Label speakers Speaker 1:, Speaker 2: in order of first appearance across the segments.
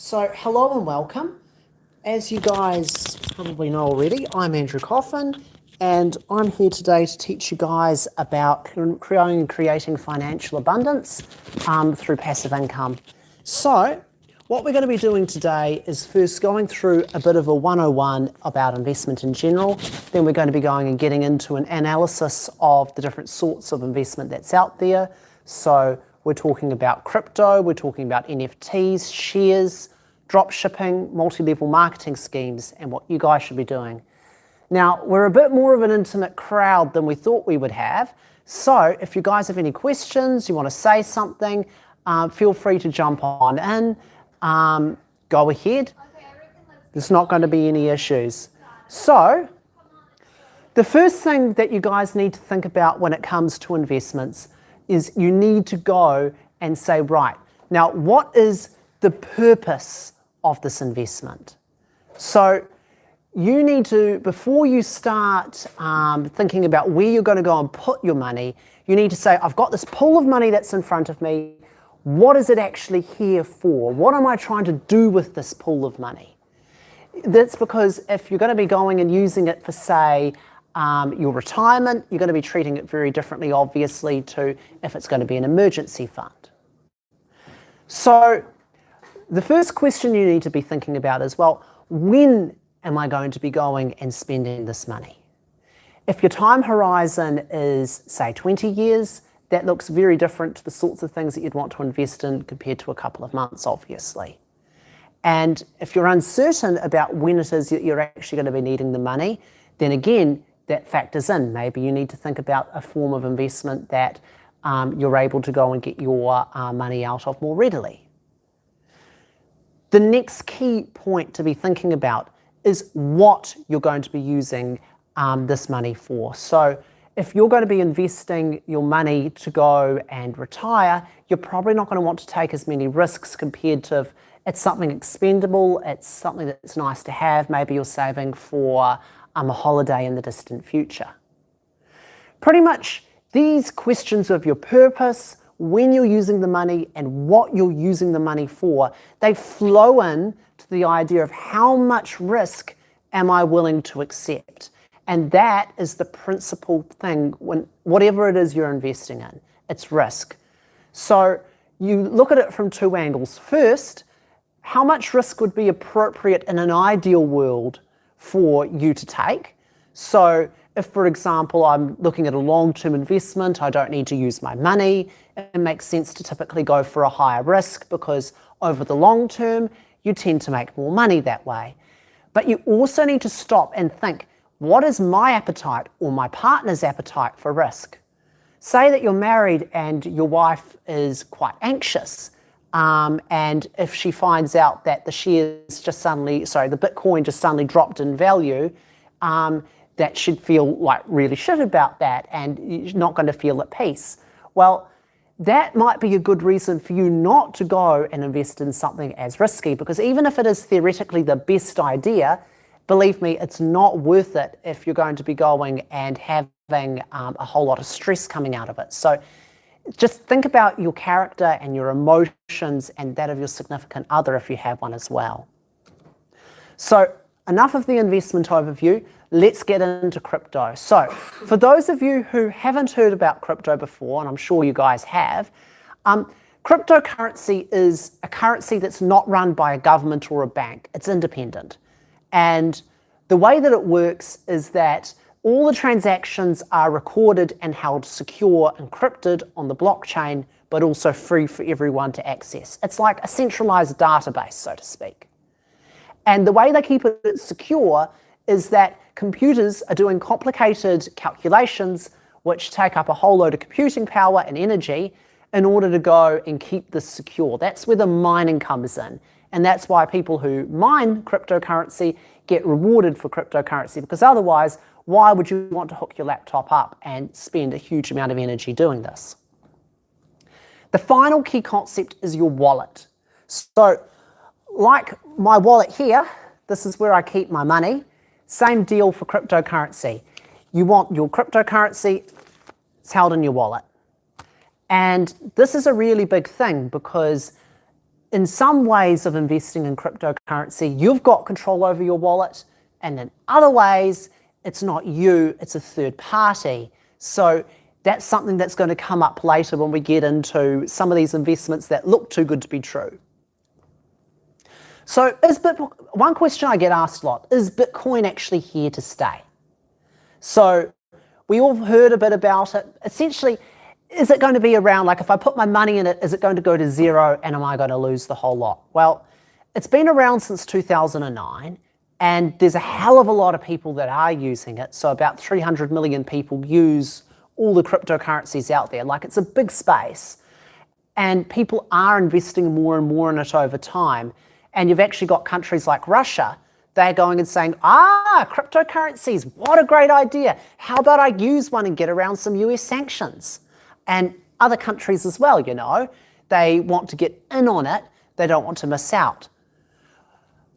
Speaker 1: So hello and welcome. As you guys probably know already, I'm Andrew Coffin and I'm here today to teach you guys about creating financial abundance through passive income. So what we're going to be doing today is first going through a bit of a 101 about investment in general. Then we're going to be going and getting into an analysis of the different sorts of investment that's out there. So we're talking about crypto, we're talking about NFTs, shares, drop shipping, multi-level marketing schemes, and what you guys should be doing. Now, we're a bit more of an intimate crowd than we thought we would have. So if you guys have any questions, you want to say something, feel free to jump on in. Go ahead. There's not going to be any issues. So the first thing that you guys need to think about when it comes to investments is you need to go and say, right, now what is the purpose of this investment? So you need to, before you start thinking about where you're going to go and put your money, you need to say, I've got this pool of money that's in front of me. What is it actually here for? What am I trying to do with this pool of money? That's because if you're going to be going and using it for, say, your retirement, you're going to be treating it very differently, obviously, to if it's going to be an emergency fund. So the first question you need to be thinking about is, well, when am I going to be going and spending this money? If your time horizon is, say, 20 years, that looks very different to the sorts of things that you'd want to invest in compared to a couple of months, obviously. And if you're uncertain about when it is that you're actually going to be needing the money, then again, that factors in. Maybe you need to think about a form of investment that you're able to go and get your money out of more readily. The next key point to be thinking about is what you're going to be using this money for. So if you're going to be investing your money to go and retire, you're probably not going to want to take as many risks compared to if it's something expendable, it's something that's nice to have, maybe you're saving for a holiday in the distant future. Pretty much these questions of your purpose, when you're using the money and what you're using the money for, they flow in to the idea of how much risk am I willing to accept? And that is the principal thing when whatever it is you're investing in, it's risk. So you look at it from two angles. First, how much risk would be appropriate in an ideal world for you to take? So if, for example, I'm looking at a long-term investment, I don't need to use my money, it makes sense to typically go for a higher risk because over the long term, you tend to make more money that way. But you also need to stop and think, what is my appetite or my partner's appetite for risk? Say that you're married and your wife is quite anxious, and if she finds out that the Bitcoin just suddenly dropped in value, that she'd feel like really shit about that and you're not going to feel at peace. Well, that might be a good reason for you not to go and invest in something as risky, because even if it is theoretically the best idea, believe me, it's not worth it if you're going to be going and having a whole lot of stress coming out of it. So just think about your character and your emotions and that of your significant other if you have one as well. So enough of the investment overview, let's get into crypto. So for those of you who haven't heard about crypto before, and I'm sure you guys have, cryptocurrency is a currency that's not run by a government or a bank. It's independent. And the way that it works is that all the transactions are recorded and held secure, encrypted on the blockchain, but also free for everyone to access. It's like a centralized database, so to speak. And the way they keep it secure is that computers are doing complicated calculations which take up a whole load of computing power and energy in order to go and keep this secure. That's where the mining comes in. And that's why people who mine cryptocurrency get rewarded for cryptocurrency, because otherwise, why would you want to hook your laptop up and spend a huge amount of energy doing this? The final key concept is your wallet. So, like my wallet here, this is where I keep my money. Same deal for cryptocurrency. You want your cryptocurrency, it's held in your wallet. And this is a really big thing because in some ways of investing in cryptocurrency, you've got control over your wallet, and in other ways, it's not you, it's a third party. So that's something that's going to come up later when we get into some of these investments that look too good to be true. So one question I get asked a lot, is Bitcoin actually here to stay? So we all heard a bit about it. Essentially, is it going to be around, like if I put my money in it, is it going to go to zero and am I going to lose the whole lot? Well, it's been around since 2009 and there's a hell of a lot of people that are using it. So about 300 million people use all the cryptocurrencies out there. Like, it's a big space and people are investing more and more in it over time. And you've actually got countries like Russia, they're going and saying, cryptocurrencies, what a great idea. How about I use one and get around some US sanctions? And other countries as well, you know, they want to get in on it. They don't want to miss out.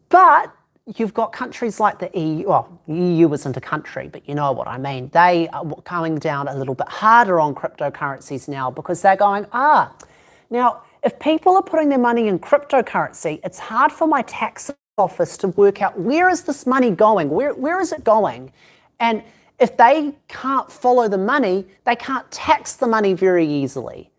Speaker 1: But you've got countries like the EU, well, the EU isn't a country, but you know what I mean. They are coming down a little bit harder on cryptocurrencies now because they're going, now, if people are putting their money in cryptocurrency, it's hard for my tax office to work out, where is this money going? Where is it going? And if they can't follow the money, they can't tax the money very easily.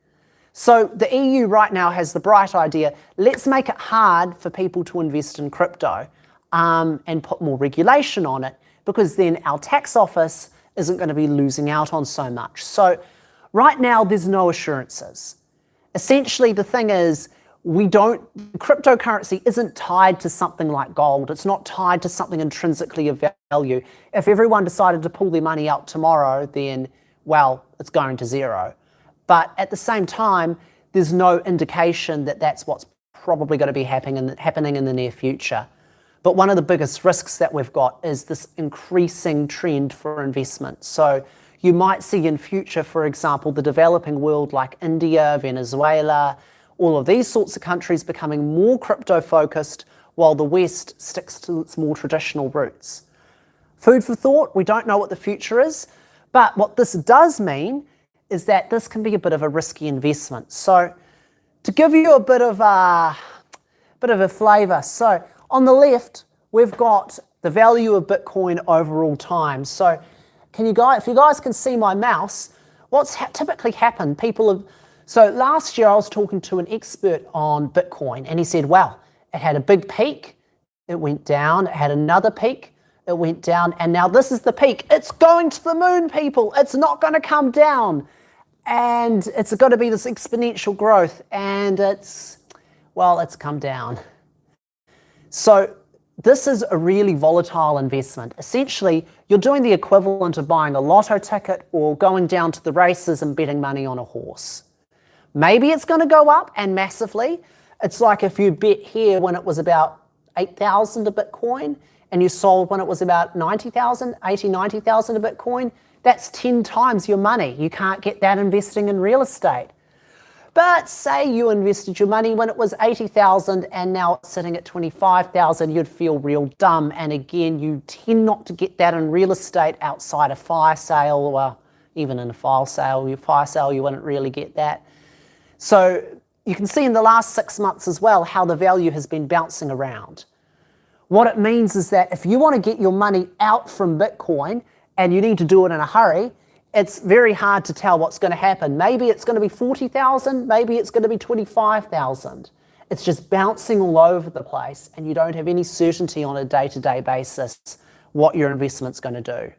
Speaker 1: So the EU right now has the bright idea, let's make it hard for people to invest in crypto and put more regulation on it, because then our tax office isn't going to be losing out on so much. So right now there's no assurances. Essentially, the thing is, cryptocurrency isn't tied to something like gold. It's not tied to something intrinsically of value. If everyone decided to pull their money out tomorrow, then, well, it's going to zero. But at the same time, there's no indication that that's what's probably going to be happening in the near future. But one of the biggest risks that we've got is this increasing trend for investment. So you might see in future, for example, the developing world like India, Venezuela, all of these sorts of countries becoming more crypto focused while the West sticks to its more traditional roots. Food for thought, we don't know what the future is, but what this does mean is that this can be a bit of a risky investment. So to give you a bit of a flavor, so on the left, we've got the value of Bitcoin over all time. So if you guys can see my mouse, what's typically happened, so last year I was talking to an expert on Bitcoin and he said, well, it had a big peak, it went down, it had another peak, it went down, and now this is the peak. It's going to the moon, people. It's not going to come down. And it's going to be this exponential growth, and it's come down. So this is a really volatile investment. Essentially, you're doing the equivalent of buying a lotto ticket or going down to the races and betting money on a horse. Maybe it's going to go up, and massively. It's like if you bet here when it was about 8,000 a Bitcoin and you sold when it was about 90,000 a Bitcoin, that's 10 times your money. You can't get that investing in real estate. But say you invested your money when it was 80,000 and now it's sitting at 25,000, you'd feel real dumb. And again, you tend not to get that in real estate outside a fire sale, or even in a fire sale you wouldn't really get that. So you can see in the last 6 months as well how the value has been bouncing around. What it means is that if you want to get your money out from Bitcoin and you need to do it in a hurry, it's very hard to tell what's going to happen. Maybe it's going to be 40,000, maybe it's going to be 25,000. It's just bouncing all over the place and you don't have any certainty on a day-to-day basis what your investment's going to do.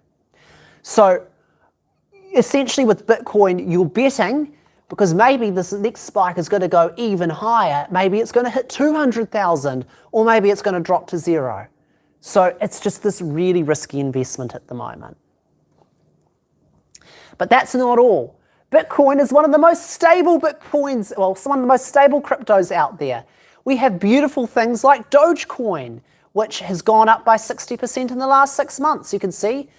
Speaker 1: So essentially with Bitcoin, you're betting because maybe this next spike is going to go even higher. Maybe it's going to hit 200,000 or maybe it's going to drop to zero. So it's just this really risky investment at the moment. But that's not all. Bitcoin is one of the most stable Bitcoins, well, one of the most stable cryptos out there. We have beautiful things like Dogecoin, which has gone up by 60% in the last 6 months. You can see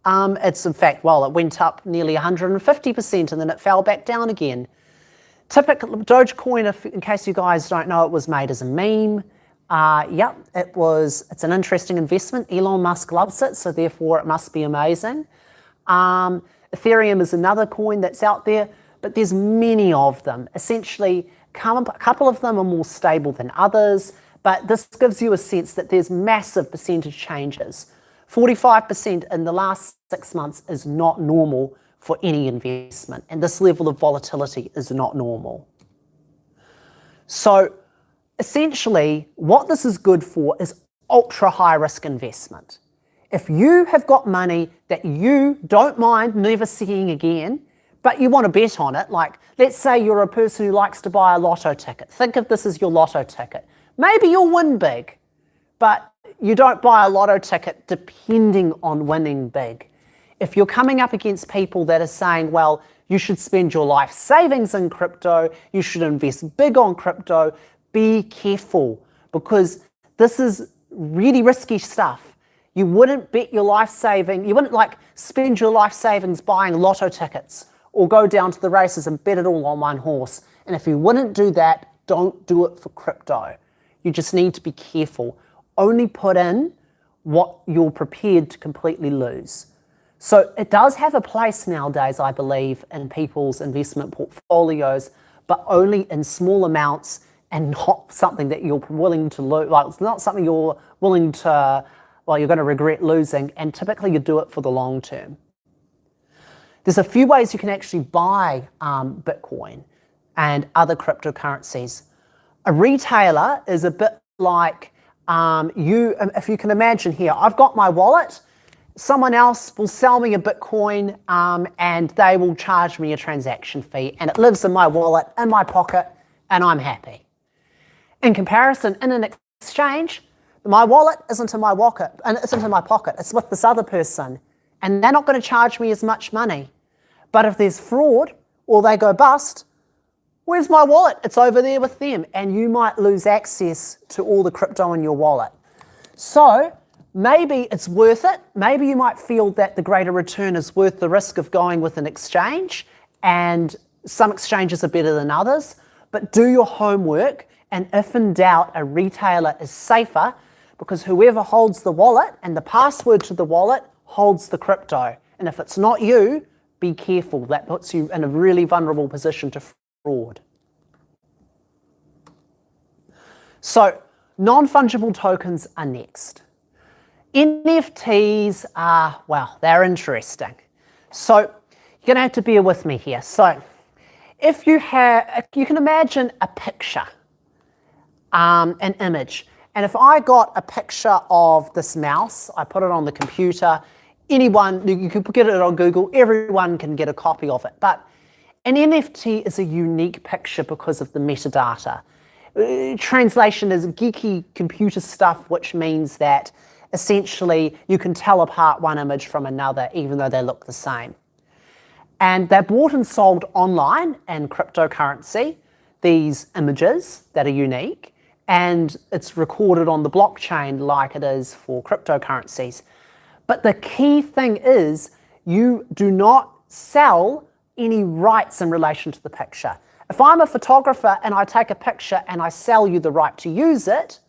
Speaker 1: it's in fact, well, it went up nearly 150% and then it fell back down again. Typical Dogecoin, in case you guys don't know, it was made as a meme. It's an interesting investment. Elon Musk loves it, so therefore it must be amazing. Ethereum is another coin that's out there, but there's many of them. Essentially, A couple of them are more stable than others, but this gives you a sense that there's massive percentage changes. 45% in the last 6 months is not normal for any investment, and this level of volatility is not normal. So essentially, what this is good for is ultra high risk investment. If you have got money that you don't mind never seeing again, but you want to bet on it, like let's say you're a person who likes to buy a lotto ticket. Think of this as your lotto ticket. Maybe you'll win big, but you don't buy a lotto ticket depending on winning big. If you're coming up against people that are saying, well, you should spend your life savings in crypto, you should invest big on crypto, be careful, because this is really risky stuff. You wouldn't bet your life saving, you wouldn't like spend your life savings buying lotto tickets or go down to the races and bet it all on one horse. And if you wouldn't do that, don't do it for crypto. You just need to be careful. Only put in what you're prepared to completely lose. So it does have a place nowadays, I believe, in people's investment portfolios, but only in small amounts and not something that you're willing to lose. Like, it's not something you're willing to, well, you're going to regret losing, and typically you do it for the long term. There's a few ways you can actually buy Bitcoin and other cryptocurrencies. A retailer is a bit like if you can imagine here, I've got my wallet, someone else will sell me a Bitcoin and they will charge me a transaction fee, and it lives in my wallet, in my pocket, and I'm happy. In comparison, in an exchange, my wallet isn't in my pocket, and it's in my pocket, it's with this other person, and they're not going to charge me as much money. But if there's fraud or they go bust, where's my wallet? It's over there with them, and you might lose access to all the crypto in your wallet. So maybe it's worth it. Maybe you might feel that the greater return is worth the risk of going with an exchange, and some exchanges are better than others, but do your homework, and if in doubt, a retailer is safer because whoever holds the wallet and the password to the wallet holds the crypto. And if it's not you, be careful. That puts you in a really vulnerable position to fraud. So non-fungible tokens are next. NFTs are, well, they're interesting. So you're going to have to bear with me here. So if you can imagine a picture, an image. And if I got a picture of this mouse, I put it on the computer, anyone, you can get it on Google, everyone can get a copy of it. But an NFT is a unique picture because of the metadata. Translation is geeky computer stuff, which means that essentially you can tell apart one image from another, even though they look the same. And they're bought and sold online in cryptocurrency, these images that are unique, and it's recorded on the blockchain like it is for cryptocurrencies. But the key thing is you do not sell any rights in relation to the picture. If I'm a photographer and I take a picture and I sell you the right to use it,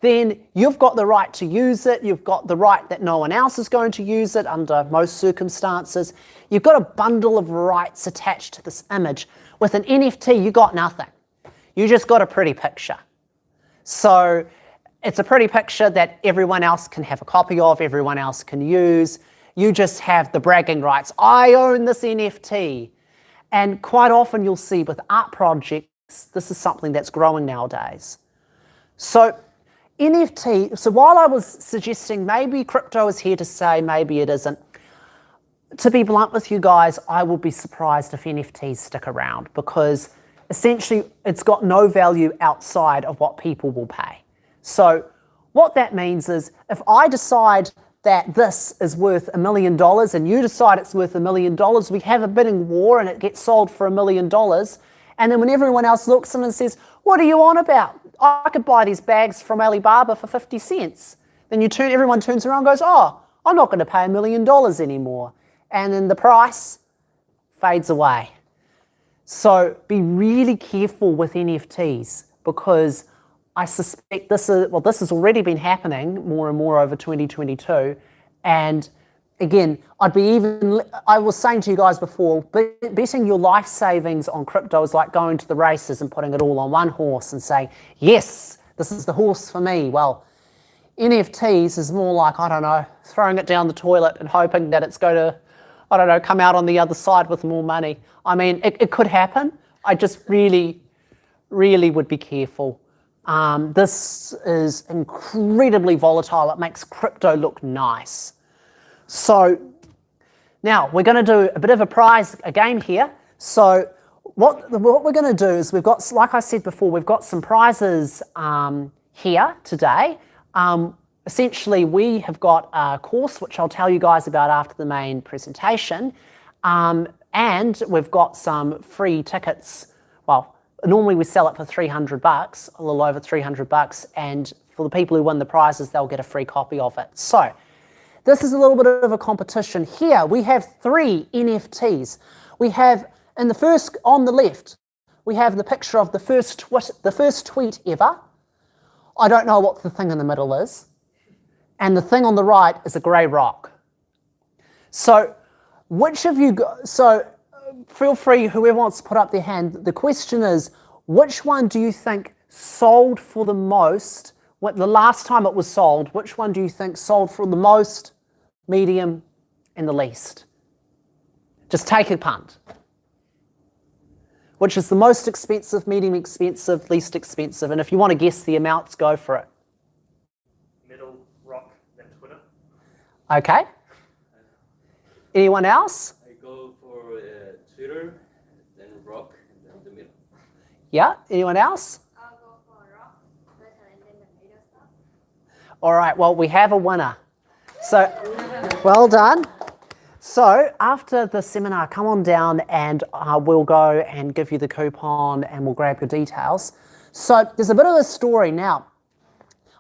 Speaker 1: then you've got the right to use it, you've got the right that no one else is going to use it under most circumstances. You've got a bundle of rights attached to this image. With an NFT, you got nothing. You just got a pretty picture. So it's a pretty picture that everyone else can have a copy of, everyone else can use. You just have the bragging rights. I own this NFT. And quite often you'll see with art projects, this is something that's growing nowadays. So NFT, so while I was suggesting maybe crypto is here to stay, maybe it isn't, to be blunt with you guys, I will be surprised if NFTs stick around, because essentially it's got no value outside of what people will pay. So what that means is if I decide that this is worth $1 million and you decide it's worth $1 million, we have a bidding war and it gets sold for $1 million. And then when everyone else looks at it and says, what are you on about? I could buy these bags from Alibaba for 50 cents. Then everyone turns around and goes, oh, I'm not going to pay $1 million anymore. And then the price fades away. So be really careful with NFTs, because I suspect this has already been happening more and more over 2022, and again, I was saying to you guys before, betting your life savings on crypto is like going to the races and putting it all on one horse and saying, yes, this is the horse for me. Well, NFTs is more like, I don't know, throwing it down the toilet and hoping that it's going to, I don't know, come out on the other side with more money. I mean, it could happen. I just really, really would be careful. This is incredibly volatile. It makes crypto look nice. So now we're going to do a bit of a game here. So what we're going to do is we've got, like I said before, we've got some prizes here today. Essentially, we have got a course which I'll tell you guys about after the main presentation, and we've got some free tickets. Well, normally we sell it for $300, a little over $300, and for the people who win the prizes, they'll get a free copy of it. So this is a little bit of a competition. Here we have 3 NFTs. We have, in the first, on the left, we have the picture of the first tweet ever. I don't know what the thing in the middle is. And the thing on the right is a grey rock. So which of you, feel free, whoever wants to put up their hand. The question is, which one do you think sold for the most? The last time it was sold, which one do you think sold for the most, medium, and the least? Just take a punt. Which is the most expensive, medium expensive, least expensive? And if you want to guess the amounts, go for it.
Speaker 2: Middle, rock, then Twitter.
Speaker 1: Okay. Anyone else?
Speaker 3: I go for Twitter, then rock, and then the middle.
Speaker 1: Yeah, anyone else?
Speaker 4: I'll go for rock, Twitter, and then the middle stuff.
Speaker 1: All right, well, we have a winner. So, well done. So, after the seminar, come on down and we'll go and give you the coupon and we'll grab your details. So, there's a bit of a story now.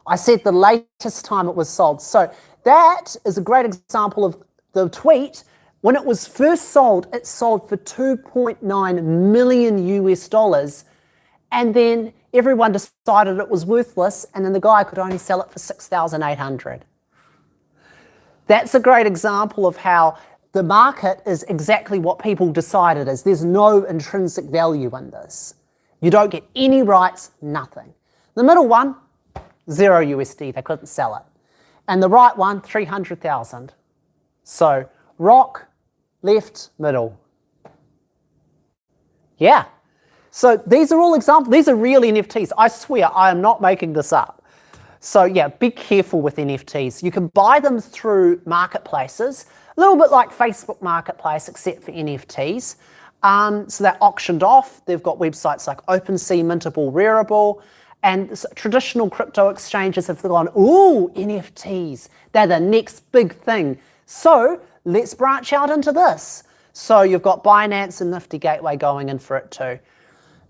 Speaker 1: I said the latest time it was sold. So, that is a great example of the tweet. When it was first sold, it sold for 2.9 million US dollars. And then everyone decided it was worthless, and then the guy could only sell it for 6,800. That's a great example of how the market is exactly what people decide it is. There's no intrinsic value in this. You don't get any rights, nothing. The middle one, 0 USD, they couldn't sell it. And the right one, 300,000. So rock, left, middle. Yeah. So these are all examples. These are real NFTs. I swear, I am not making this up. So yeah, be careful with NFTs. You can buy them through marketplaces, a little bit like Facebook Marketplace, except for NFTs. So they're auctioned off. They've got websites like OpenSea, Mintable, Rareable, and traditional crypto exchanges have gone, ooh, NFTs, they're the next big thing. So let's branch out into this. So you've got Binance and Nifty Gateway going in for it too.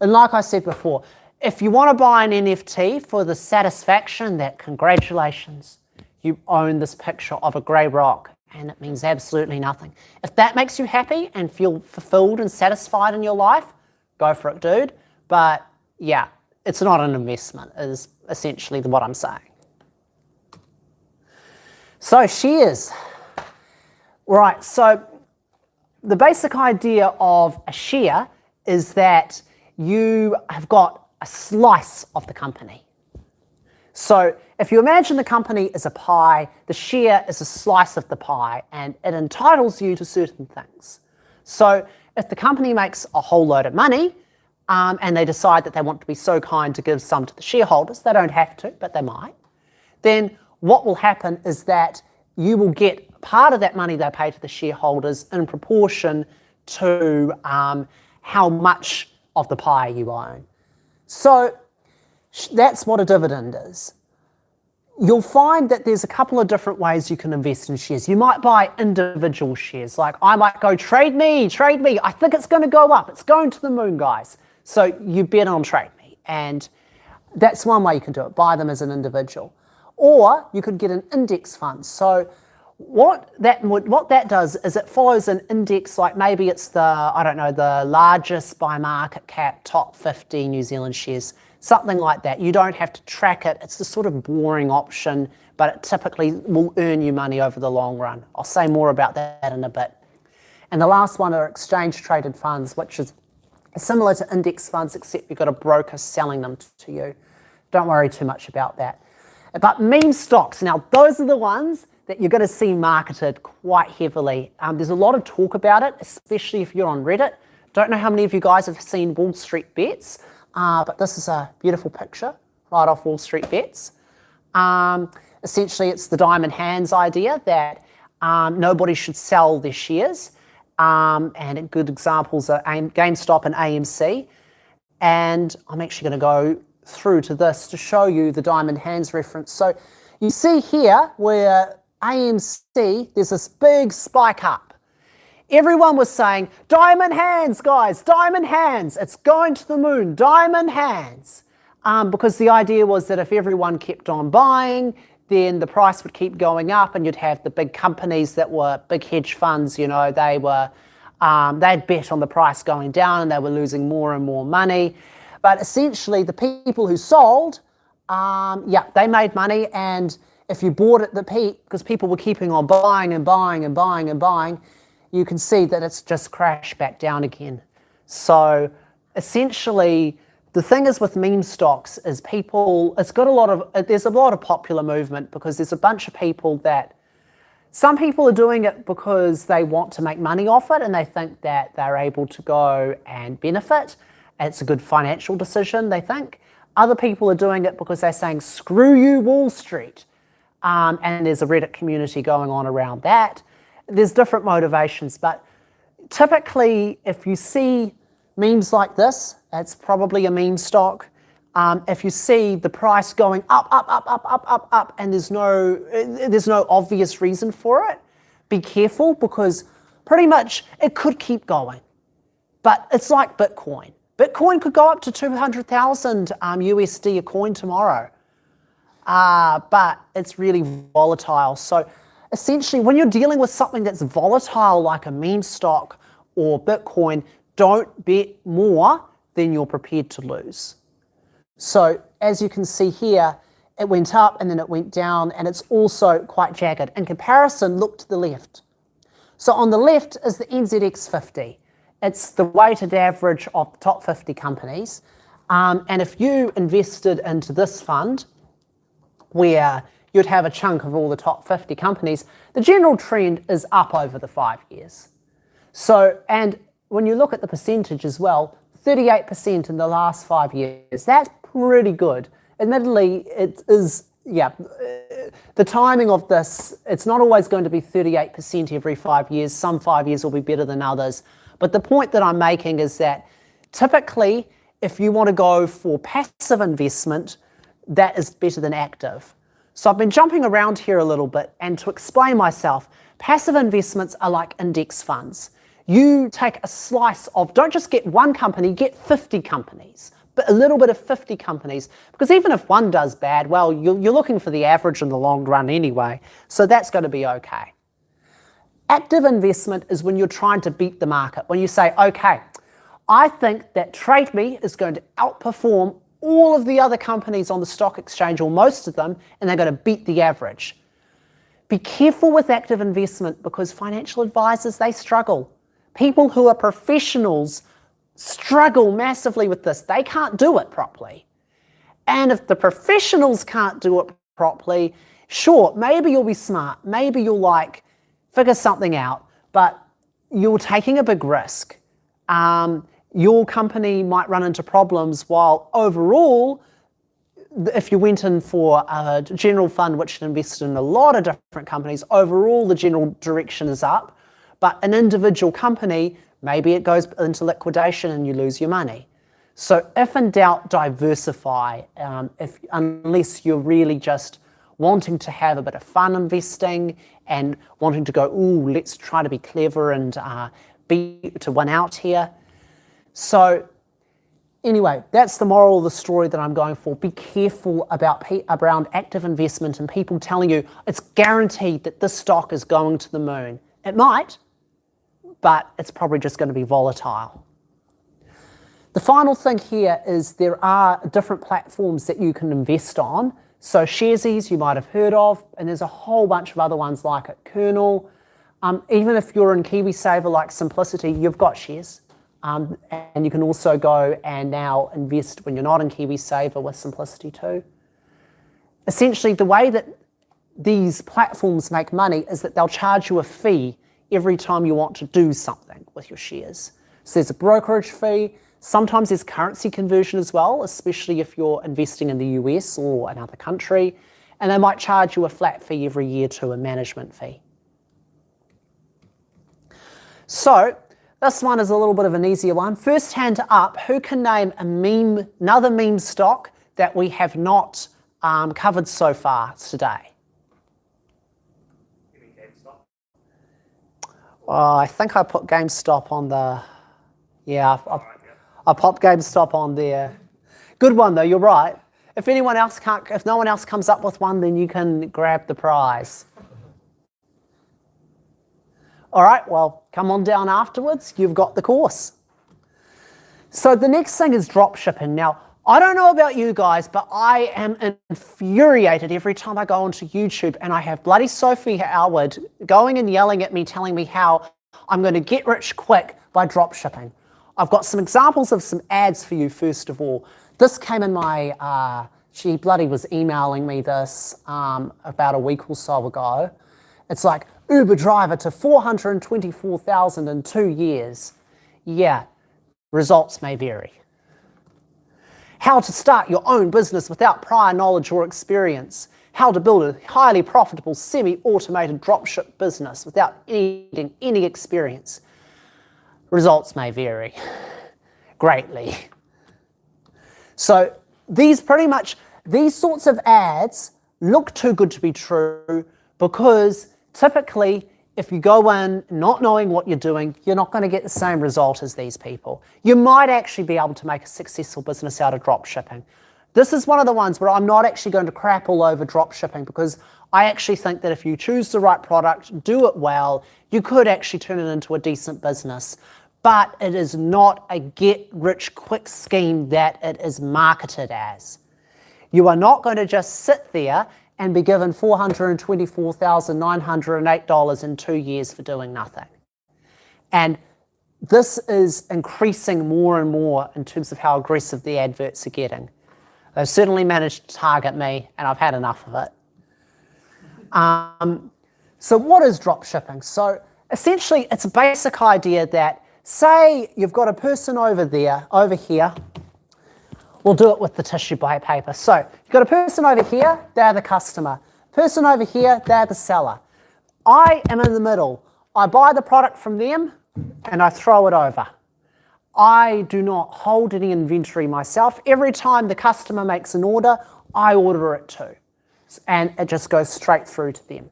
Speaker 1: And like I said before, if you want to buy an NFT for the satisfaction that, congratulations, you own this picture of a grey rock and it means absolutely nothing. If that makes you happy and feel fulfilled and satisfied in your life, go for it, dude. But yeah, it's not an investment, is essentially what I'm saying. So shares. Right, so the basic idea of a share is that you have got a slice of the company. So if you imagine the company as a pie, the share is a slice of the pie and it entitles you to certain things. So if the company makes a whole load of money and they decide that they want to be so kind to give some to the shareholders, they don't have to, but they might, then what will happen is that you will get part of that money they pay to the shareholders in proportion to how much of the pie you own. So that's what a dividend is. You'll find that there's a couple of different ways you can invest in shares. You might buy individual shares, like I might go, trade me, I think it's going to go up, it's going to the moon, guys. So you bet on trade me, and that's one way you can do it, buy them as an individual. Or you could get an index fund. So what that does is it follows an index, like maybe it's the largest by market cap top 50 New Zealand shares, something like that. You don't have to track it. It's the sort of boring option, but it typically will earn you money over the long run. I'll say more about that in a bit. And the last one are exchange traded funds, which is similar to index funds, except you've got a broker selling them to you. Don't worry too much about that. But meme stocks, now those are the ones that you're going to see marketed quite heavily. There's a lot of talk about it, especially if you're on Reddit. Don't know how many of you guys have seen Wall Street Bets, but this is a beautiful picture right off Wall Street Bets. Essentially, it's the diamond hands idea that nobody should sell their shares. And good examples are GameStop and AMC. And I'm actually going to go through to this to show you the diamond hands reference. So you see here where AMC, there's this big spike up. Everyone was saying, diamond hands, guys, diamond hands. It's going to the moon, diamond hands. Because the idea was that if everyone kept on buying, then the price would keep going up and you'd have the big companies that were big hedge funds, you know, they'd bet on the price going down and they were losing more and more money. But essentially the people who sold, they made money, and if you bought at the peak, because people were keeping on buying and buying and buying and buying, you can see that it's just crashed back down again. So essentially, the thing is with meme stocks is there's a lot of popular movement because there's a bunch of people that, some people are doing it because they want to make money off it and they think that they're able to go and benefit. It's a good financial decision, they think. Other people are doing it because they're saying, screw you, Wall Street. And there's a Reddit community going on around that. There's different motivations, but typically if you see memes like this, it's probably a meme stock. If you see the price going up, and there's no obvious reason for it, be careful, because pretty much it could keep going. But it's like Bitcoin. Bitcoin could go up to 200,000 USD a coin tomorrow. But it's really volatile. So essentially, when you're dealing with something that's volatile like a meme stock or Bitcoin, don't bet more than you're prepared to lose. So as you can see here, it went up and then it went down, and it's also quite jagged. In comparison, look to the left. So on the left is the NZX 50. It's the weighted average of the top 50 companies. And if you invested into this fund, where you'd have a chunk of all the top 50 companies, the general trend is up over the 5 years. So, and when you look at the percentage as well, 38% in the last 5 years, that's pretty good. Admittedly, it is, the timing of this, it's not always going to be 38% every 5 years. Some 5 years will be better than others. But the point that I'm making is that typically, if you want to go for passive investment, that is better than active. So I've been jumping around here a little bit, and to explain myself, passive investments are like index funds. You take a slice of, don't just get one company, get 50 companies, but a little bit of 50 companies, because even if one does bad, well, you're looking for the average in the long run anyway, so that's going to be okay. Active investment is when you're trying to beat the market, when you say, okay, I think that Trade Me is going to outperform all of the other companies on the stock exchange, or most of them, and they're going to beat the average. Be careful with active investment, because financial advisors, they struggle. People who are professionals struggle massively with this. They can't do it properly. And if the professionals can't do it properly, sure, maybe you'll be smart, maybe you'll figure something out, but you're taking a big risk. Your company might run into problems, while overall, if you went in for a general fund which invested in a lot of different companies, overall the general direction is up, but an individual company, maybe it goes into liquidation and you lose your money. So if in doubt, diversify, unless you're really just wanting to have a bit of fun investing and wanting to go, ooh, let's try to be clever and to win out here. So anyway, that's the moral of the story that I'm going for. Be careful around active investment and people telling you it's guaranteed that this stock is going to the moon. It might, but it's probably just going to be volatile. The final thing here is there are different platforms that you can invest on. So Sharesies you might have heard of, and there's a whole bunch of other ones like it. Kernel, even if you're in KiwiSaver like Simplicity, you've got shares. And you can also go and now invest when you're not in KiwiSaver with Simplicity too. Essentially, the way that these platforms make money is that they'll charge you a fee every time you want to do something with your shares. So there's a brokerage fee. Sometimes there's currency conversion as well, especially if you're investing in the US or another country. And they might charge you a flat fee every year too, a management fee. So this one is a little bit of an easier one. First hand up, who can name another meme stock that we have not covered so far today?
Speaker 2: You mean GameStop?
Speaker 1: I think I put GameStop on the, yeah, I popped GameStop on there. Good one though, you're right. If no one else comes up with one, then you can grab the prize. All right, well, come on down afterwards. You've got the course. So the next thing is drop shipping. Now, I don't know about you guys, but I am infuriated every time I go onto YouTube and I have bloody Sophie Howard going and yelling at me, telling me how I'm going to get rich quick by drop shipping. I've got some examples of some ads for you, first of all. This came in my, she bloody was emailing me this about a week or so ago. It's like, Uber driver to 424,000 in 2 years. Yeah, results may vary. How to start your own business without prior knowledge or experience. How to build a highly profitable semi-automated dropship business without needing any experience. Results may vary greatly. So these sorts of ads look too good to be true because typically if you go in not knowing what you're doing, you're not going to get the same result as these people. You might actually be able to make a successful business out of drop shipping. This is one of the ones where I'm not actually going to crap all over drop shipping because I actually think that if you choose the right product, do it well, you could actually turn it into a decent business. But it is not a get-rich-quick scheme that it is marketed as. You are not going to just sit there and be given $424,908 in 2 years for doing nothing. And this is increasing more and more in terms of how aggressive the adverts are getting. They've certainly managed to target me, and I've had enough of it. So what is drop shipping? So essentially, it's a basic idea that, say you've got a person over here. We'll do it with the tissue paper. So you've got a person over here, they're the customer. Person over here, they're the seller. I am in the middle. I buy the product from them and I throw it over. I do not hold any inventory myself. Every time the customer makes an order, I order it too. And it just goes straight through to them.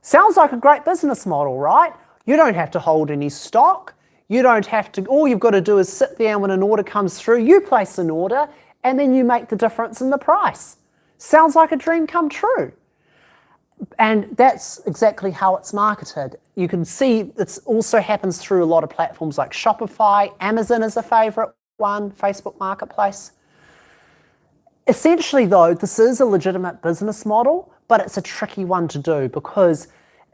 Speaker 1: Sounds like a great business model, right? You don't have to hold any stock. You don't have to, all you've got to do is sit there and when an order comes through, you place an order and then you make the difference in the price. Sounds like a dream come true. And that's exactly how it's marketed. You can see it also happens through a lot of platforms like Shopify. Amazon is a favorite one, Facebook Marketplace. Essentially though, this is a legitimate business model, but it's a tricky one to do because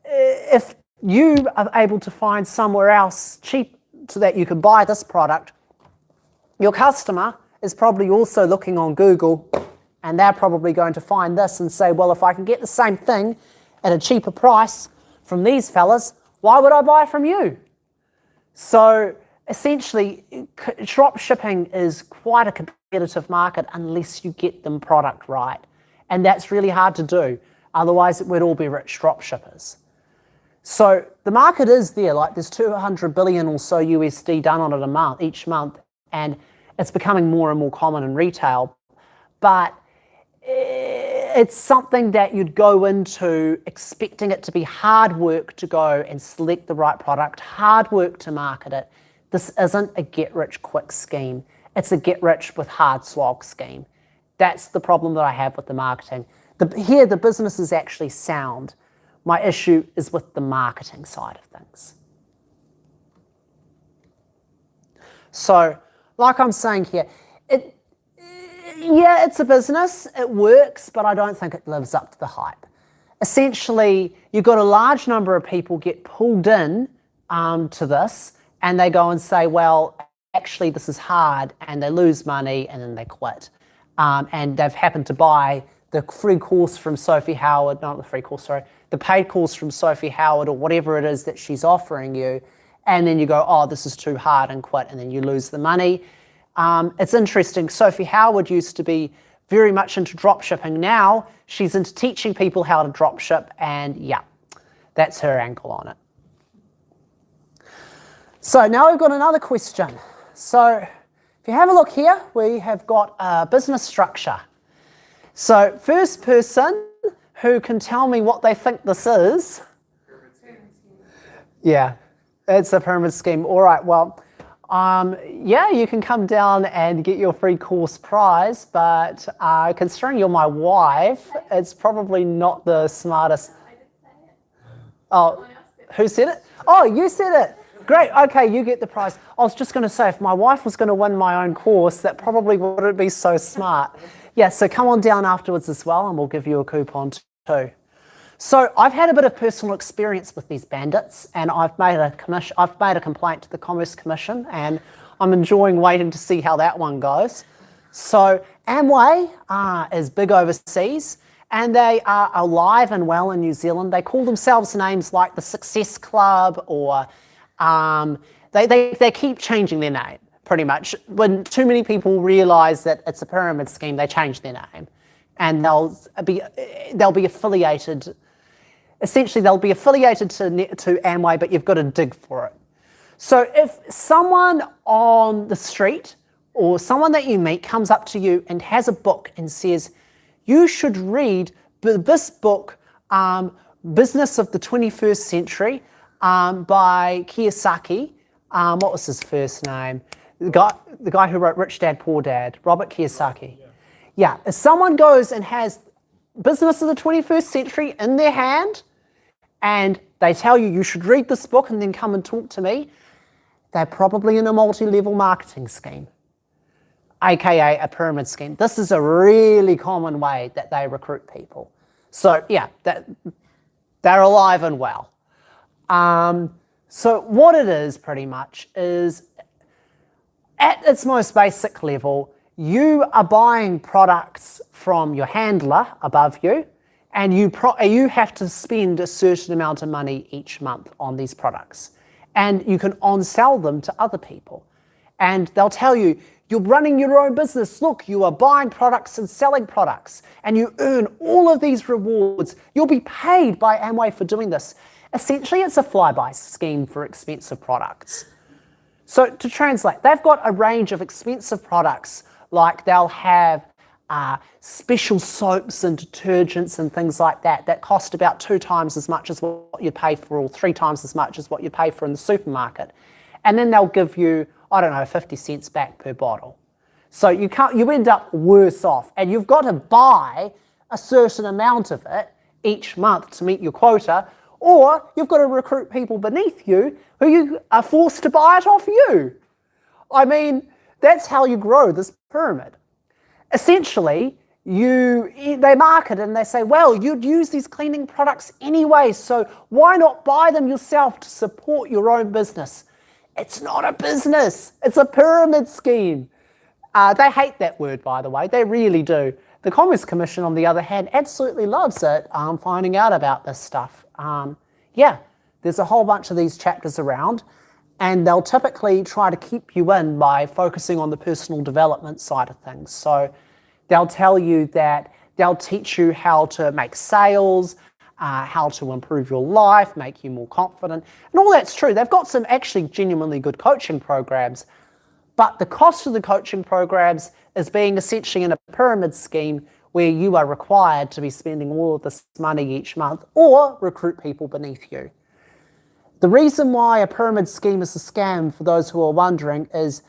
Speaker 1: if you are able to find somewhere else cheap so that you can buy this product, your customer is probably also looking on Google and they're probably going to find this and say, well, if I can get the same thing at a cheaper price from these fellas, why would I buy from you? So essentially, drop shipping is quite a competitive market unless you get the product right. And that's really hard to do. Otherwise, it would all be rich drop shippers. So the market is there, like there's 200 billion or so USD done on it each month, and it's becoming more and more common in retail. But it's something that you'd go into expecting it to be hard work to go and select the right product, hard work to market it. This isn't a get-rich-quick scheme. It's a get-rich-with-hard slog scheme. That's the problem that I have with the marketing. Here, the business is actually sound. My issue is with the marketing side of things. So, like I'm saying here, Yeah, it's a business, it works, but I don't think it lives up to the hype. Essentially, you've got a large number of people get pulled in to this, and they go and say, well, actually this is hard, and they lose money and then they quit. And they've happened to buy the free course from Sophie Howard, not the free course, sorry, the paid course from Sophie Howard or whatever it is that she's offering you, and then you go, oh, this is too hard, and quit, and then you lose the money. It's interesting, Sophie Howard used to be very much into dropshipping. Now she's into teaching people how to dropship, and yeah, that's her angle on it. So now we've got another question. So if you have a look here, we have got a business structure. So first person who can tell me what they think this is. Yeah, it's a pyramid scheme. All right, well, yeah, you can come down and get your free course prize, but considering you're my wife, it's probably not the smartest. Oh, who said it? Oh, you said it. Great, okay, you get the prize. I was just going to say, if my wife was going to win my own course, that probably wouldn't be so smart. Yeah, so come on down afterwards as well, and we'll give you a coupon too. So I've had a bit of personal experience with these bandits, and I've made a complaint to the Commerce Commission, and I'm enjoying waiting to see how that one goes. So Amway is big overseas, and they are alive and well in New Zealand. They call themselves names like the Success Club, or they keep changing their name pretty much. When too many people realise that it's a pyramid scheme, they change their name, and they'll be affiliated. Essentially, they'll be affiliated to Amway, but you've got to dig for it. So if someone on the street or someone that you meet comes up to you and has a book and says, you should read this book, Business of the 21st Century, by Kiyosaki. What was his first name? The guy who wrote Rich Dad, Poor Dad, Robert Kiyosaki. Yeah, if someone goes and has Business of the 21st Century in their hand, and they tell you should read this book and then come and talk to me, they're probably in a multi-level marketing scheme, aka a pyramid scheme. This is a really common way that they recruit people. So yeah, they're alive and well. So what it is pretty much is, at its most basic level, you are buying products from your handler above you, and you have to spend a certain amount of money each month on these products. And you can on-sell them to other people. And they'll tell you, you're running your own business. Look, you are buying products and selling products, and you earn all of these rewards. You'll be paid by Amway for doing this. Essentially, it's a flyby scheme for expensive products. So to translate, they've got a range of expensive products, like they'll have special soaps and detergents and things like that cost about 2 times as much as what you pay for, or 3 times as much as what you pay for in the supermarket. And then they'll give you, I don't know, 50 cents back per bottle. So you end up worse off, and you've got to buy a certain amount of it each month to meet your quota, or you've got to recruit people beneath you who you are forced to buy it off you. I mean, that's how you grow this pyramid. Essentially, they market and they say, well, you'd use these cleaning products anyway, so why not buy them yourself to support your own business? It's not a business, it's a pyramid scheme. They hate that word, by the way, they really do. The Commerce Commission, on the other hand, absolutely loves it, finding out about this stuff. Yeah, there's a whole bunch of these chapters around, and they'll typically try to keep you in by focusing on the personal development side of things. So they'll tell you that they'll teach you how to make sales, how to improve your life, make you more confident, and all that's true. They've got some actually genuinely good coaching programs, but the cost of the coaching programs is being essentially in a pyramid scheme where you are required to be spending all of this money each month or recruit people beneath you. The reason why a pyramid scheme is a scam, for those who are wondering, is,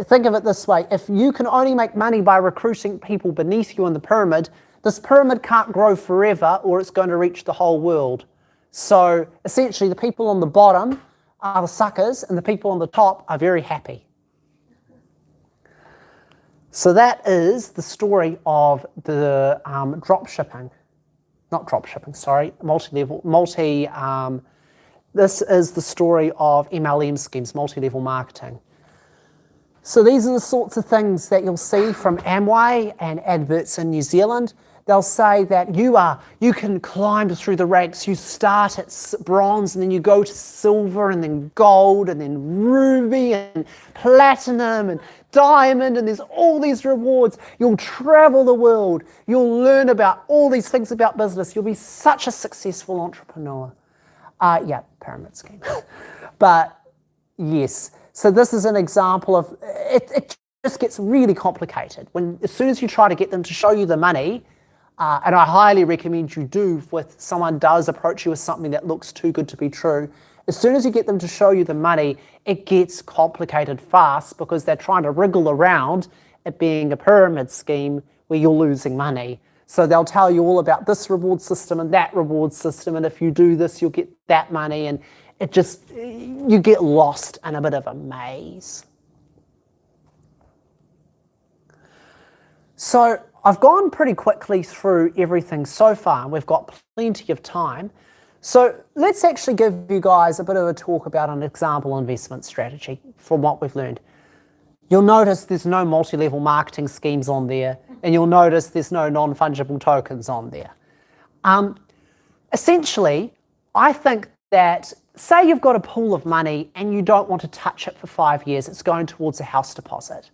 Speaker 1: think of it this way: if you can only make money by recruiting people beneath you in the pyramid, this pyramid can't grow forever, or it's going to reach the whole world. So essentially, the people on the bottom are the suckers, and the people on the top are very happy. So that is the story of the this is the story of MLM schemes, multi-level marketing. So these are the sorts of things that you'll see from Amway and adverts in New Zealand. They'll say that you can climb through the ranks. You start at bronze and then you go to silver and then gold and then ruby and platinum and diamond, and there's all these rewards. You'll travel the world. You'll learn about all these things about business. You'll be such a successful entrepreneur. Yeah, pyramid scheme. But yes, so this is an example of, it just gets really complicated. As soon as you try to get them to show you the money, and I highly recommend you do if someone does approach you with something that looks too good to be true, as soon as you get them to show you the money, it gets complicated fast because they're trying to wriggle around it being a pyramid scheme where you're losing money. So they'll tell you all about this reward system and that reward system, and if you do this, you'll get that money, and you get lost in a bit of a maze. So I've gone pretty quickly through everything so far, and we've got plenty of time. So let's actually give you guys a bit of a talk about an example investment strategy from what we've learned. You'll notice there's no multi-level marketing schemes on there, and you'll notice there's no non-fungible tokens on there. Essentially, I think that, say you've got a pool of money and you don't want to touch it for 5 years, it's going towards a house deposit.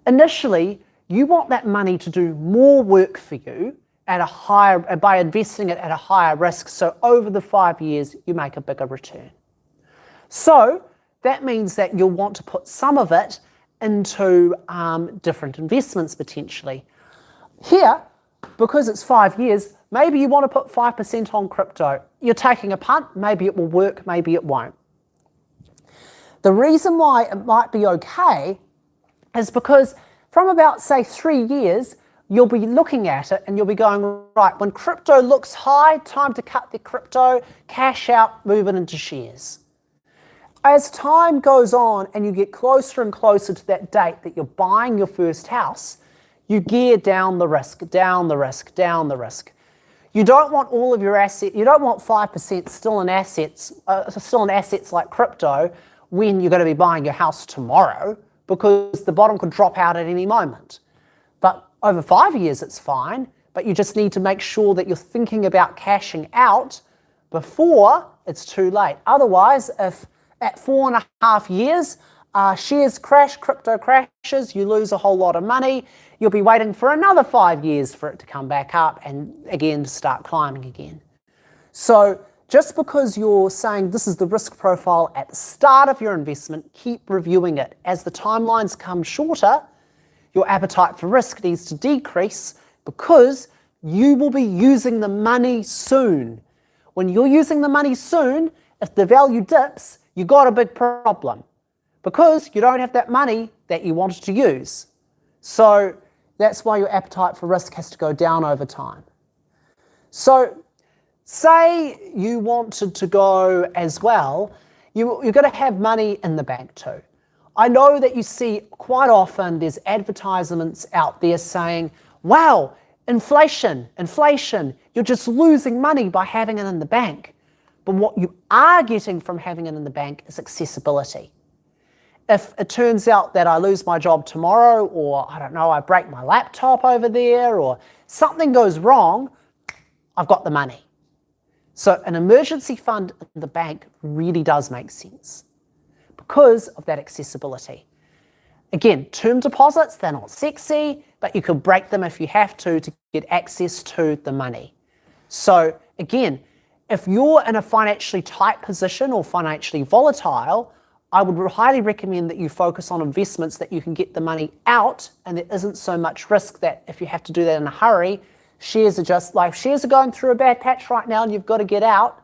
Speaker 1: Initially, you want that money to do more work for you by investing it at a higher risk, so over the 5 years you make a bigger return. So that means that you'll want to put some of it into different investments potentially. Here, because it's 5 years, maybe you want to put 5% on crypto. You're taking a punt, maybe it will work, maybe it won't. The reason why it might be okay is because from about, say, 3 years, you'll be looking at it and you'll be going, right, when crypto looks high, time to cut the crypto, cash out, move it into shares. As time goes on and you get closer and closer to that date that you're buying your first house, you gear down the risk, down the risk, down the risk. You don't want all of your assets, you don't want 5% still in assets like crypto when you're going to be buying your house tomorrow, because the bottom could drop out at any moment. But over 5 years it's fine, but you just need to make sure that you're thinking about cashing out before it's too late. Otherwise, if at 4.5 years, shares crash, crypto crashes, you lose a whole lot of money, you'll be waiting for another 5 years for it to come back up and again to start climbing again. So just because you're saying this is the risk profile at the start of your investment, keep reviewing it. As the timelines come shorter, your appetite for risk needs to decrease because you will be using the money soon. When you're using the money soon, if the value dips, you've got a big problem because you don't have that money that you wanted to use. So that's why your appetite for risk has to go down over time. So say you wanted to go as well, you're going to have money in the bank too. I know that you see quite often there's advertisements out there saying, wow, inflation, you're just losing money by having it in the bank. But what you are getting from having it in the bank is accessibility. If it turns out that I lose my job tomorrow, or I don't know, I break my laptop over there, or something goes wrong, I've got the money. So an emergency fund in the bank really does make sense because of that accessibility. Again, term deposits, they're not sexy, but you could break them if you have to get access to the money. So again, if you're in a financially tight position or financially volatile, I would highly recommend that you focus on investments that you can get the money out and there isn't so much risk that if you have to do that in a hurry, shares are going through a bad patch right now and you've got to get out,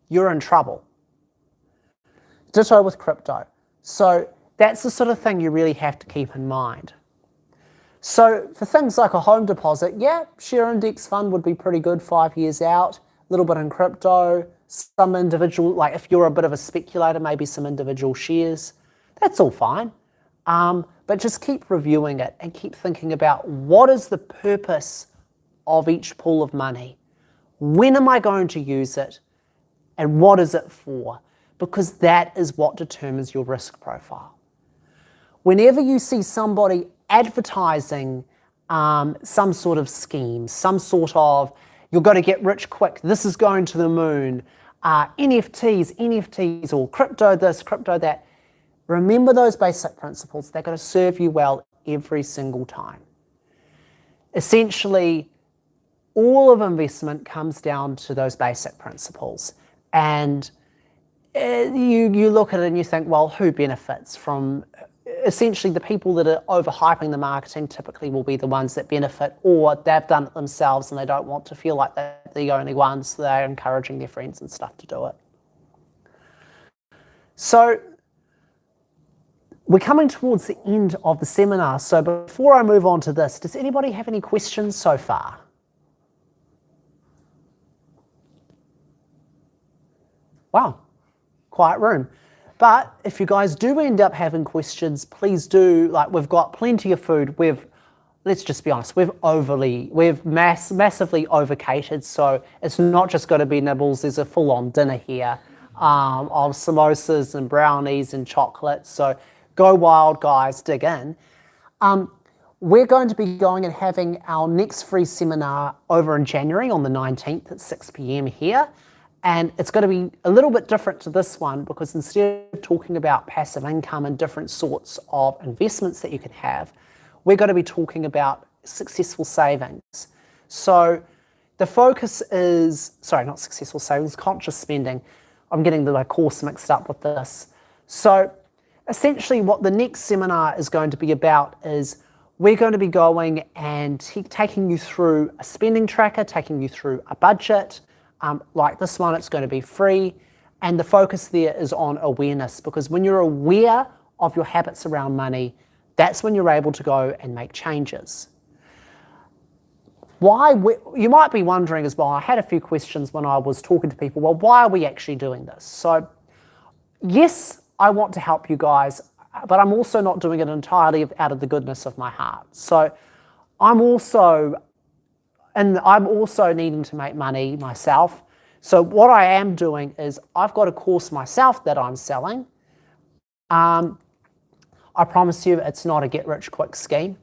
Speaker 1: you're in trouble. Ditto with crypto. So that's the sort of thing you really have to keep in mind. So for things like a home deposit, yeah, share index fund would be pretty good 5 years out, a little bit in crypto, some individual, like if you're a bit of a speculator, maybe some individual shares, that's all fine. But just keep reviewing it and keep thinking about what is the purpose of each pool of money? When am I going to use it? And what is it for? Because that is what determines your risk profile. Whenever you see somebody advertising some sort of scheme, some sort of, you're going to get rich quick, this is going to the moon, NFTs, or crypto this, crypto that, remember those basic principles. They're going to serve you well every single time. Essentially, all of investment comes down to those basic principles. And you look at it and you think, well, who benefits from, essentially the people that are overhyping the marketing typically will be the ones that benefit, or they've done it themselves and they don't want to feel like they're the only ones, so they're encouraging their friends and stuff to do it. So we're coming towards the end of the seminar, so before I move on to this, does anybody have any questions so far? Wow, quiet room. But if you guys do end up having questions, please do, like, we've got plenty of food. Let's just be honest, we've massively overcatered, so it's not just going to be nibbles, there's a full-on dinner here of samosas and brownies and chocolates, so go wild, guys, dig in. We're going to be going and having our next free seminar over in January on the 19th at 6 p.m. here. And it's going to be a little bit different to this one, because instead of talking about passive income and different sorts of investments that you can have, we're going to be talking about successful savings. So the focus is, sorry, not successful savings, conscious spending. I'm getting my course mixed up with this. So essentially what the next seminar is going to be about is we're going to be going and taking you through a spending tracker, taking you through a budget. Like this one, it's going to be free. And the focus there is on awareness, because when you're aware of your habits around money, that's when you're able to go and make changes. You might be wondering as well, I had a few questions when I was talking to people, well, why are we actually doing this? So yes, I want to help you guys, but I'm also not doing it entirely out of the goodness of my heart. So I'm also needing to make money myself. So what I am doing is I've got a course myself that I'm selling. I promise you it's not a get-rich-quick scheme.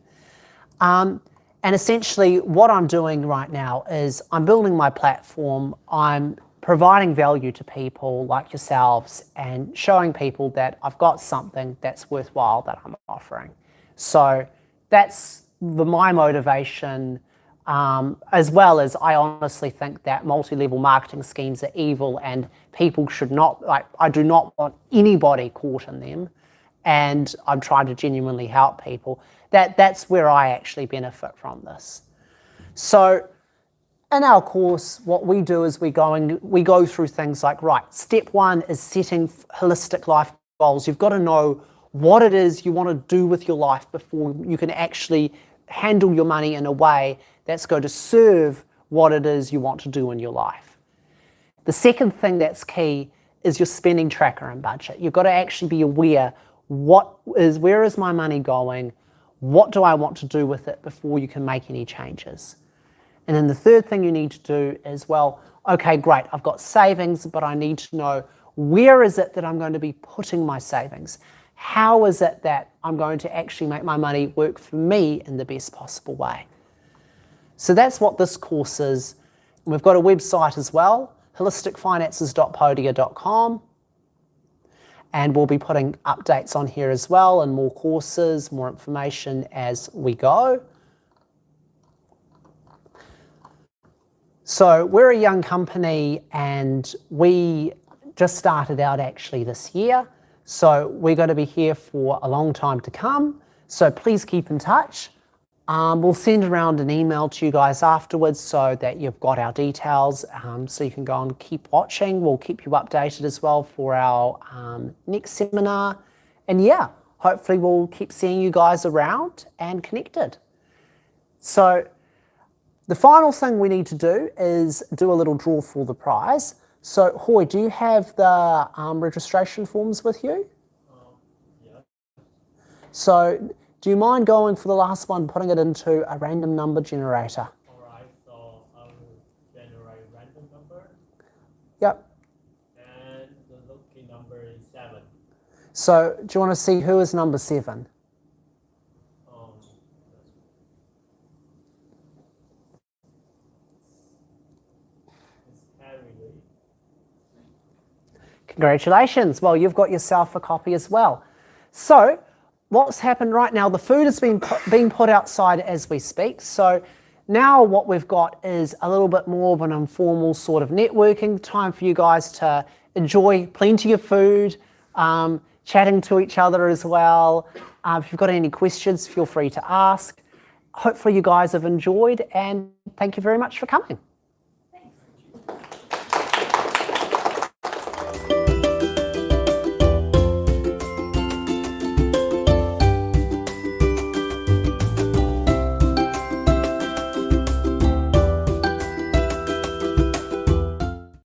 Speaker 1: And essentially what I'm doing right now is I'm building my platform. I'm providing value to people like yourselves and showing people that I've got something that's worthwhile that I'm offering. So that's my motivation. As well as I honestly think that multi-level marketing schemes are evil and people should not, I do not want anybody caught in them, and I'm trying to genuinely help people. That's where I actually benefit from this. So in our course, what we do is we go through things like, right, step one is setting holistic life goals. You've got to know what it is you want to do with your life before you can actually handle your money in a way that's going to serve what it is you want to do in your life. The second thing that's key is your spending tracker and budget. You've got to actually be aware, where is my money going? What do I want to do with it before you can make any changes? And then the third thing you need to do is, well, okay, great, I've got savings, but I need to know, where is it that I'm going to be putting my savings? How is it that I'm going to actually make my money work for me in the best possible way? So that's what this course is. We've got a website as well, holisticfinances.podia.com. And we'll be putting updates on here as well, and more courses, more information as we go. So we're a young company and we just started out actually this year. So we're going to be here for a long time to come. So please keep in touch. We'll send around an email to you guys afterwards so that you've got our details, so you can go and keep watching. We'll keep you updated as well for our next seminar. And yeah, hopefully we'll keep seeing you guys around and connected. So the final thing we need to do is do a little draw for the prize. So Hoy, do you have the registration forms with you?
Speaker 2: Yeah.
Speaker 1: So do you mind going for the last one, putting it into a random number generator?
Speaker 5: Alright, so I will generate random number,
Speaker 1: Yep.
Speaker 5: and the lucky number is 7.
Speaker 1: So do you want to see who is number 7?
Speaker 5: It's Harry Lee.
Speaker 1: Congratulations. Well, you've got yourself a copy as well. So what's happened right now, the food is being put outside as we speak. So now what we've got is a little bit more of an informal sort of networking time for you guys to enjoy plenty of food, chatting to each other as well. If you've got any questions, feel free to ask. Hopefully you guys have enjoyed, and thank you very much for coming.